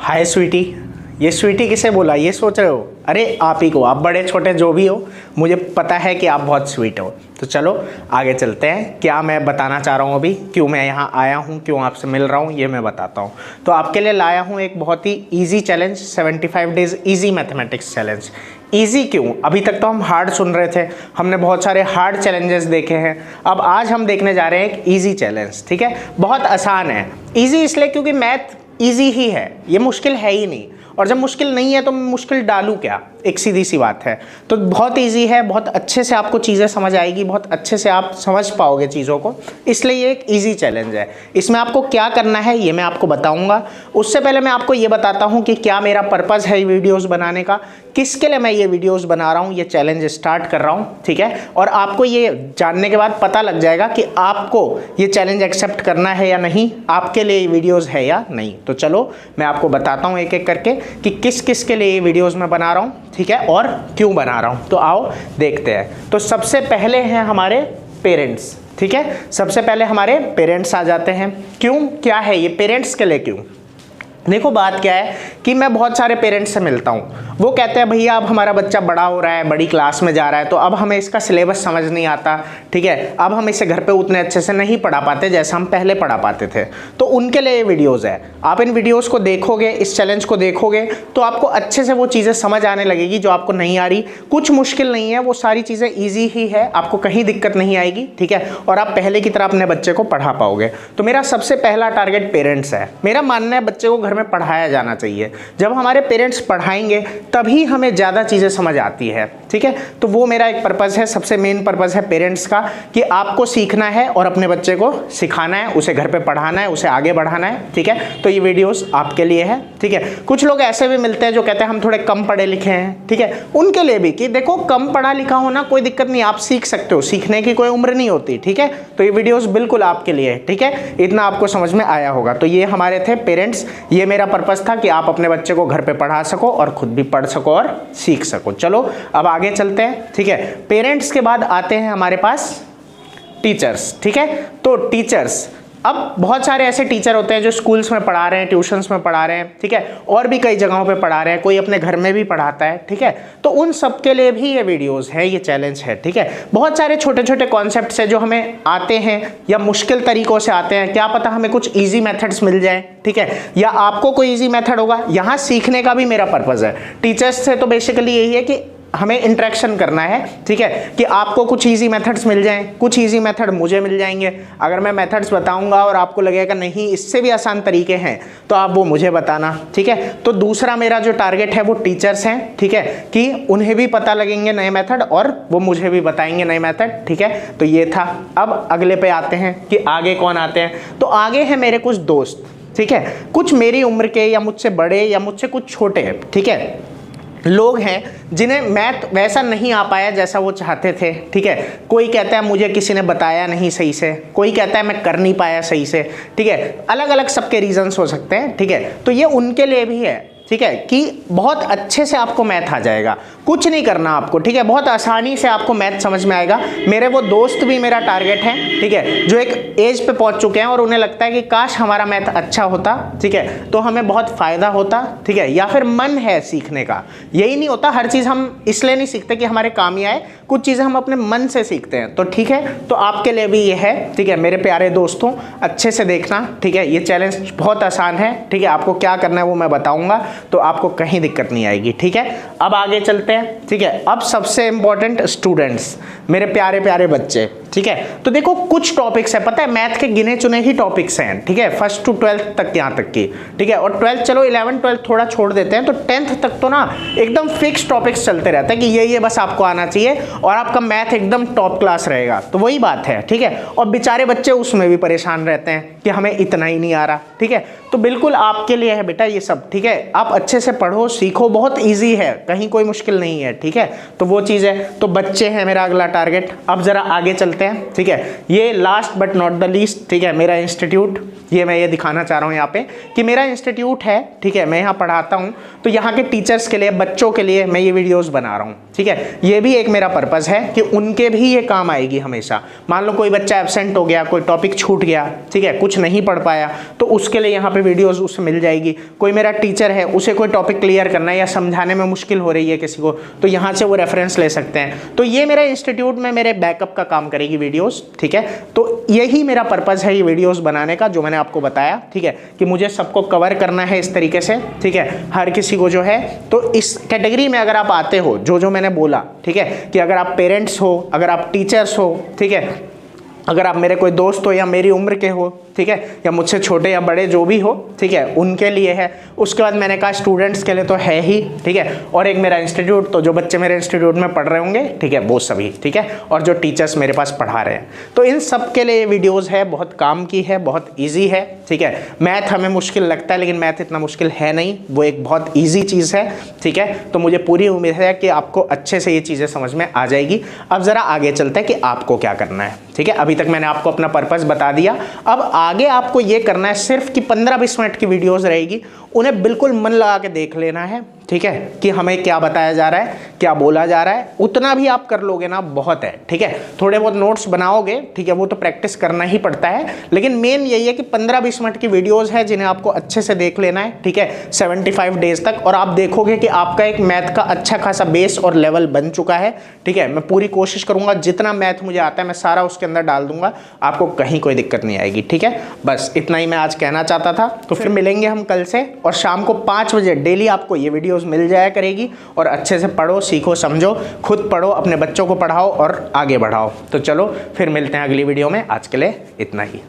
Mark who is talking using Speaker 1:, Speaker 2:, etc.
Speaker 1: हाय स्वीटी। ये स्वीटी किसे बोला ये सोच रहे हो? अरे आप ही को, आप बड़े छोटे जो भी हो, मुझे पता है कि आप बहुत स्वीट हो। तो चलो आगे चलते हैं। क्या मैं बताना चाह रहा हूँ अभी, क्यों मैं यहाँ आया हूँ, क्यों आपसे मिल रहा हूँ, ये मैं बताता हूँ। तो आपके लिए लाया हूँ एक बहुत ही easy challenge, 75 days easy mathematics challenge. Easy क्यों? अभी तक तो हम हार्ड सुन रहे थे, हमने बहुत सारे हार्ड चैलेंजेस देखे हैं। अब आज हम देखने जा रहे हैं एक ईजी चैलेंज। ठीक है, बहुत आसान है। ईजी इसलिए क्योंकि मैथ ईजी ही है, ये मुश्किल है ही नहीं। और जब मुश्किल नहीं है तो मुश्किल डालूं क्या, एक सीधी सी बात है। तो बहुत इजी है, बहुत अच्छे से आपको चीज़ें समझ आएगी, बहुत अच्छे से आप समझ पाओगे चीज़ों को, इसलिए ये एक इजी चैलेंज है। इसमें आपको क्या करना है ये मैं आपको बताऊंगा। उससे पहले मैं आपको ये बताता हूँ कि क्या मेरा पर्पज़ है वीडियोस बनाने का, किसके लिए मैं ये वीडियोस बना रहा हूँ, ये चैलेंज स्टार्ट कर रहा हूँ। ठीक है, और आपको ये जानने के बाद पता लग जाएगा कि आपको ये चैलेंज एक्सेप्ट करना है या नहीं, आपके लिए ये वीडियोज़ है या नहीं। तो चलो मैं आपको बताता हूँ एक एक करके कि किस किस के लिए ये वीडियोज़ मैं बना रहा हूँ, ठीक है, और क्यों बना रहा हूँ। तो आओ देखते हैं। तो सबसे पहले हैं हमारे पेरेंट्स। ठीक है, सबसे पहले हमारे पेरेंट्स आ जाते हैं। क्यों, क्या है ये पेरेंट्स के लिए क्यों? देखो बात क्या है कि मैं बहुत सारे पेरेंट्स से मिलता हूँ, वो कहते हैं भैया अब हमारा बच्चा बड़ा हो रहा है, बड़ी क्लास में जा रहा है, तो अब हमें इसका सिलेबस समझ नहीं आता। ठीक है, अब हम इसे घर पे उतने अच्छे से नहीं पढ़ा पाते जैसा हम पहले पढ़ा पाते थे। तो उनके लिए ये वीडियोज़ है। आप इन वीडियोज़ को देखोगे, इस चैलेंज को देखोगे तो आपको अच्छे से वो चीज़ें समझ आने लगेगी जो आपको नहीं आ रही। कुछ मुश्किल नहीं है, वो सारी चीज़ें ईजी ही है, आपको कहीं दिक्कत नहीं आएगी। ठीक है, और आप पहले की तरह अपने बच्चे को पढ़ा पाओगे। तो मेरा सबसे पहला टारगेट पेरेंट्स है। मेरा मानना है बच्चे को घर में पढ़ाया जाना चाहिए। जब हमारे पेरेंट्स पढ़ाएंगे तभी हमें ज़्यादा चीज़ें समझ आती है। ठीक है, तो वो मेरा एक पर्पज़ है, सबसे मेन पर्पज़ है पेरेंट्स का, कि आपको सीखना है और अपने बच्चे को सिखाना है, उसे घर पे पढ़ाना है, उसे आगे बढ़ाना है। ठीक है, तो ये वीडियोस आपके लिए है। ठीक है, कुछ लोग ऐसे भी मिलते हैं जो कहते हैं हम थोड़े कम पढ़े लिखे हैं। ठीक है, उनके लिए भी कि देखो कम पढ़ा लिखा होना कोई दिक्कत नहीं, आप सीख सकते हो, सीखने की कोई उम्र नहीं होती। ठीक है, तो ये वीडियोस बिल्कुल आपके लिए है। ठीक है, इतना आपको समझ में आया होगा। तो ये हमारे थे पेरेंट्स, ये मेरा पर्पज़ था कि आप अपने बच्चे को घर पे पढ़ा सको और खुद भी पढ़ सको और सीख सको। चलो अब आगे चलते हैं। ठीक है, पेरेंट्स के बाद आते हैं हमारे पास टीचर्स। ठीक है, तो टीचर्स, अब बहुत सारे ऐसे टीचर होते हैं जो स्कूल्स में पढ़ा रहे हैं, ट्यूशन्स में पढ़ा रहे हैं। ठीक है, और भी कई जगहों पे पढ़ा रहे हैं, कोई अपने घर में भी पढ़ाता है। ठीक है, तो उन सब के लिए भी ये वीडियोस है, ये चैलेंज है। ठीक है, बहुत सारे छोटे छोटे कॉन्सेप्ट्स हैं जो हमें आते हैं या मुश्किल तरीकों से आते हैं, क्या पता हमें कुछ ईजी मेथड्स मिल जाए। ठीक है, या आपको कोई ईजी मेथड होगा। यहाँ सीखने का भी मेरा पर्पज़ है। टीचर्स से तो बेसिकली यही है कि हमें इंटरेक्शन करना है। ठीक है, कि आपको कुछ इजी मेथड्स मिल जाएं, कुछ इजी मेथड मुझे मिल जाएंगे। अगर मैं मेथड्स बताऊंगा और आपको लगेगा नहीं इससे भी आसान तरीके हैं तो आप वो मुझे बताना। ठीक है, तो दूसरा मेरा जो टारगेट है वो टीचर्स हैं। ठीक है, कि उन्हें भी पता लगेंगे नए मेथड और वो मुझे भी बताएंगे नए मेथड। ठीक है, तो ये था। अब अगले पे आते हैं कि आगे कौन आते हैं। तो आगे हैं मेरे कुछ दोस्त। ठीक है, कुछ मेरी उम्र के या मुझसे बड़े या मुझसे कुछ छोटे, ठीक है, लोग हैं जिन्हें मैथ वैसा नहीं आ पाया जैसा वो चाहते थे। ठीक है, कोई कहता है मुझे किसी ने बताया नहीं सही से, कोई कहता है मैं कर नहीं पाया सही से। ठीक है, अलग अलग सबके रीजंस हो सकते हैं। ठीक है, तो ये उनके लिए भी है। ठीक है, कि बहुत अच्छे से आपको मैथ आ जाएगा, कुछ नहीं करना आपको। ठीक है, बहुत आसानी से आपको मैथ समझ में आएगा। मेरे वो दोस्त भी मेरा टारगेट है। ठीक है, जो एक एज पे पहुंच चुके हैं और उन्हें लगता है कि काश हमारा मैथ अच्छा होता। ठीक है, तो हमें बहुत फ़ायदा होता। ठीक है, या फिर मन है सीखने का। यही नहीं होता, हर चीज़ हम इसलिए नहीं सीखते कि हमारे काम ही आए, कुछ चीज़ें हम अपने मन से सीखते हैं। तो ठीक है, तो आपके लिए भी ये है। ठीक है, मेरे प्यारे दोस्तों, अच्छे से देखना। ठीक है, ये चैलेंज बहुत आसान है। ठीक है, आपको क्या करना है वो मैं बताऊँगा, तो आपको कहीं दिक्कत नहीं आएगी। ठीक है, अब आगे चलते हैं। ठीक है, अब सबसे इंपॉर्टेंट स्टूडेंट्स, मेरे प्यारे प्यारे बच्चे। ठीक है, तो देखो कुछ टॉपिक्स है, पता है मैथ के गिने चुने ही टॉपिक्स हैं। ठीक है, 1st to 12th तक यहाँ तक की। ठीक है, और 12th चलो 11th 12th थोड़ा छोड़ देते हैं, तो 10th तक तो ना एकदम फिक्स टॉपिक्स चलते रहते हैं कि ये बस आपको आना चाहिए और आपका मैथ एकदम टॉप क्लास रहेगा। तो वही बात है। ठीक है, और बेचारे बच्चे उसमें भी परेशान रहते हैं कि हमें इतना ही नहीं आ रहा। ठीक है, तो बिल्कुल आपके लिए है बेटा ये सब। ठीक है, आप अच्छे से पढ़ो, सीखो, बहुत ईजी है, कहीं कोई मुश्किल नहीं है। ठीक है, तो वो चीज़ है। तो बच्चे हैं मेरा अगला टारगेट। अब जरा आगे चलते चलते हैं। ठीक है, ये last but not the least, ठीक है, मेरा इंस्टीट्यूट, ये दिखाना चाह रहा हूँ यहाँ पे कि मेरा इंस्टीट्यूट है। ठीक है, मैं यहाँ पढ़ाता हूँ, तो यहाँ के टीचर्स के लिए, बच्चों के लिए मैं ये वीडियोस बना रहा हूँ। ठीक है, ये भी एक मेरा पर्पस है कि उनके भी ये काम आएगी हमेशा। मान लो कोई बच्चा एब्सेंट हो गया, कोई टॉपिक छूट गया, ठीक है, कुछ नहीं पढ़ पाया, तो उसके लिए यहाँ पे वीडियोस उससे मिल जाएगी। कोई मेरा टीचर है, उसे कोई टॉपिक क्लियर करना है या समझाने में मुश्किल हो रही है किसी को, तो यहाँ से वो रेफरेंस ले सकते हैं। तो ये मेरा इंस्टीट्यूट में मेरे बैकअप का काम करेगी वीडियोस। ठीक है, तो यही मेरा पर्पस है ये वीडियोस बनाने का, जो मैंने आपको बताया। ठीक है, कि मुझे सबको कवर करना है इस तरीके से। ठीक है, हर किसी को जो है, तो इस कैटेगरी में अगर आप आते हो, जो मैंने बोला, ठीक है, कि अगर आप पेरेंट्स हो, अगर आप टीचर्स हो, ठीक है, अगर आप मेरे कोई दोस्त हो या मेरी उम्र के हो, ठीक है, या मुझसे छोटे या बड़े जो भी हो, ठीक है, उनके लिए है। उसके बाद मैंने कहा स्टूडेंट्स के लिए तो है ही। ठीक है, और एक मेरा इंस्टीट्यूट, तो जो बच्चे मेरे इंस्टीट्यूट में पढ़ रहे होंगे, ठीक है, वो सभी। ठीक है, और जो टीचर्स मेरे पास पढ़ा रहे हैं, तो इन सब के लिए वीडियोज़ है, बहुत काम की है, बहुत ईजी है। ठीक है, मैथ हमें मुश्किल लगता है, लेकिन मैथ इतना मुश्किल है नहीं, वो एक बहुत ईजी चीज़ है। ठीक है, तो मुझे पूरी उम्मीद है कि आपको अच्छे से ये चीज़ें समझ में आ जाएगी। अब ज़रा आगे चलते हैं कि आपको क्या करना है। ठीक है, अभी तक मैंने आपको अपना पर्पस बता दिया। अब आगे आपको ये करना है सिर्फ कि 15-20 मिनट की वीडियोस रहेगी, उन्हें बिल्कुल मन लगा के देख लेना है। ठीक है, कि हमें क्या बताया जा रहा है, क्या बोला जा रहा है, उतना भी आप कर लोगे ना, बहुत है। ठीक है, थोड़े बहुत नोट्स बनाओगे, ठीक है, वो तो प्रैक्टिस करना ही पड़ता है, लेकिन मेन यही है कि 15-20 मिनट की वीडियोस है जिन्हें आपको अच्छे से देख लेना है। ठीक है, 75 डेज तक, और आप देखोगे कि आपका एक मैथ का अच्छा खासा बेस और लेवल बन चुका है। ठीक है, मैं पूरी कोशिश करूंगा, जितना मैथ मुझे आता है मैं सारा उसके अंदर डाल दूंगा, आपको कहीं कोई दिक्कत नहीं आएगी। ठीक है, बस इतना ही मैं आज कहना चाहता था। तो फिर मिलेंगे हम कल से, और शाम को 5 बजे डेली आपको ये वीडियोस मिल जाया करेगी। और अच्छे से पढ़ो, सीखो, समझो, खुद पढ़ो, अपने बच्चों को पढ़ाओ और आगे बढ़ाओ। तो चलो फिर मिलते हैं अगली वीडियो में, आज के लिए इतना ही।